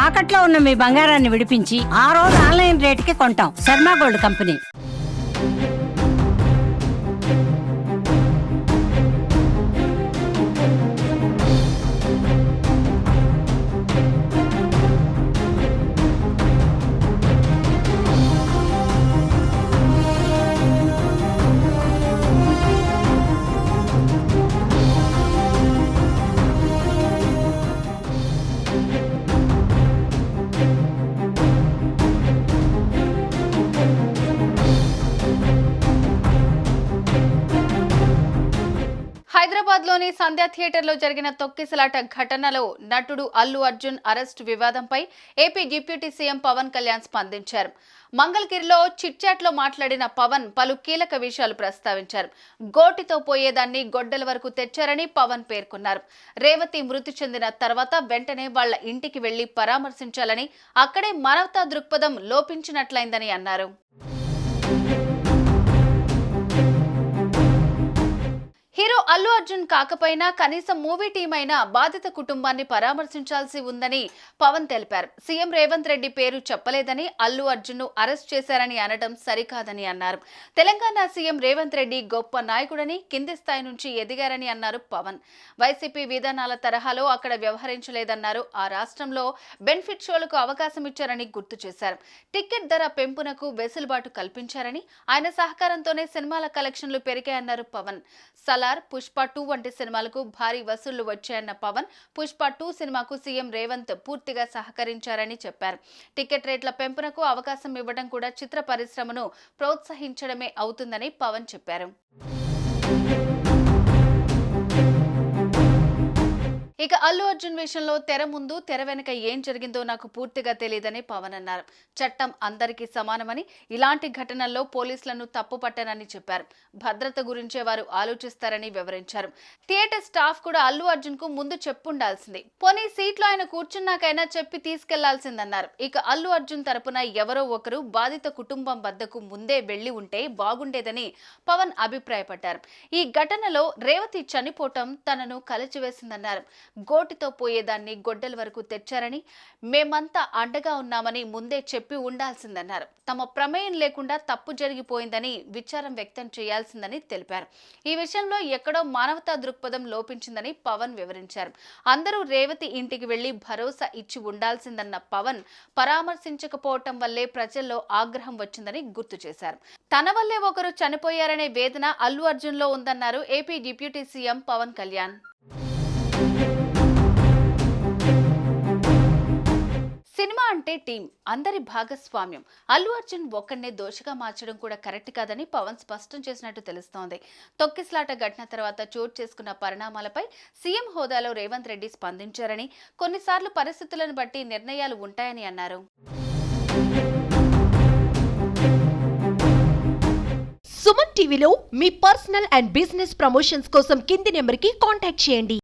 తాకట్లో ఉన్న మీ బంగారాన్ని విడిపించి ఆ రోజు ఆన్లైన్ రేటుకి కొంటాం. Sharma gold company. హైదరాబాద్లోని సంధ్యా థియేటర్లో జరిగిన తొక్కిసలాట ఘటనలో నటుడు అల్లు అర్జున్ అరెస్టు వివాదంపై AP deputy CM Pawan Kalyan స్పందించారు. మంగళగిరిలో చిట్చాట్లో మాట్లాడిన పవన్ పలు కీలక విషయాలు ప్రస్తావించారు. గోటితో పోయేదాన్ని గొడ్డల వరకు తెచ్చారని పవన్ పేర్కొన్నారు. రేవతి మృతి చెందిన తర్వాత వెంటనే వాళ్ల ఇంటికి వెళ్లి పరామర్శించాలని, అక్కడే మానవతా దృక్పథం లోపించినట్లయిందని అన్నారు. హీరో అల్లు అర్జున్ కాకపోయినా కనీసం మూవీ టీం అయినా బాధిత కుటుంబాన్ని పరామర్శించాల్సి ఉందని పవన్ తెలిపారు. సీఎం రేవంత్ రెడ్డి పేరు చెప్పలేదని అల్లు అర్జున్ ను అరెస్ట్ చేశారని అనడం సరికాదని అన్నారు. తెలంగాణ సీఎం రేవంత్ రెడ్డి గొప్ప నాయకుడని, కింది స్థాయి నుంచి ఎదిగారని అన్నారు పవన్. వైసీపీ విధానాల తరహాలో అక్కడ వ్యవహరించలేదన్నారు. ఆ రాష్ట్రంలో బెనిఫిట్ షోలకు అవకాశం ఇచ్చారని గుర్తు చేశారు. టికెట్ ధర పెంపునకు వెసులుబాటు కల్పించారని, ఆయన సహకారంతోనే సినిమాల కలెక్షన్లు పెరిగాయన్నారు పవన్. సలార్, పుష్ప 2 వంటి సినిమాలకు భారీ వసూళ్లు వచ్చాయన్న పవన్, పుష్ప 2 సినిమాకు సీఎం రేవంత్ పూర్తిగా సహకరించారని చెప్పారు. టికెట్ రేట్ల పెంపునకు అవకాశం ఇవ్వడం కూడా చిత్ర పరిశ్రమను ప్రోత్సహించడమే అవుతుందని పవన్ చెప్పారు. ఇక అల్లు అర్జున్ విషయంలో తెర ముందు తెర వెనుక ఏం జరిగిందో నాకు పూర్తిగా తెలియదని పవన్ అన్నారు. చట్టం అందరికీ సమానమని, ఇలాంటి ఘటనల్లో పోలీసులను తప్పు పట్టనని చెప్పారు. భద్రత గురించే వారు ఆలోచిస్తారని వివరించారు. థియేటర్ స్టాఫ్ కూడా అల్లు అర్జున్ కు ముందు చెప్పుండాల్సింది, పోనీ సీట్లో ఆయన కూర్చున్నాకైనా చెప్పి తీసుకెళ్లాల్సిందన్నారు. ఇక అల్లు అర్జున్ తరపున ఎవరో ఒకరు బాధిత కుటుంబం వద్దకు ముందే వెళ్లి ఉంటే బాగుండేదని పవన్ అభిప్రాయపడ్డారు. ఈ ఘటనలో రేవతి చనిపోవటం తనను కలచివేసిందన్నారు. గోటితో పోయేదాన్ని గొడ్డల వరకు తెచ్చారని, మేమంతా అండగా ఉన్నామని ముందే చెప్పి ఉండాల్సిందన్నారు. తమ ప్రమేయం లేకుండా తప్పు జరిగిపోయిందని విచారం వ్యక్తం చేయాల్సిందని తెలిపారు. ఈ విషయంలో ఎక్కడో మానవతా దృక్పథం లోపించిందని పవన్ వివరించారు. అందరూ రేవతి ఇంటికి వెళ్లి భరోసా ఇచ్చి ఉండాల్సిందన్న పవన్, పరామర్శించకపోవటం వల్లే ప్రజల్లో ఆగ్రహం వచ్చిందని గుర్తు చేశారు. తన వల్లే ఒకరు చనిపోయారనే వేదన అల్లు అర్జున్ లో ఉందన్నారు AP deputy CM Pawan Kalyan. సినిమా అంటే టీం, అందరి భాగస్వామ్యం. అల్లు అర్జున్ ఒక్కడే దోషిగా మార్చడం కూడా కరెక్ట్ కాదని పవన్ స్పష్టం చేసినట్టు తెలుస్తోంది. తొక్కిసలాట ఘటన తర్వాత చోటు చేసుకున్న పరిణామాలపై సీఎం హోదాలో రేవంత్ రెడ్డి స్పందించారని, కొన్నిసార్లు పరిస్థితులను బట్టి నిర్ణయాలు ఉంటాయని అన్నారు. సుమన్ టీవీలో మీ పర్సనల్ అండ్ బిజినెస్ ప్రమోషన్స్ కోసం కింది నెంబర్కి కాంటాక్ట్ చేయండి.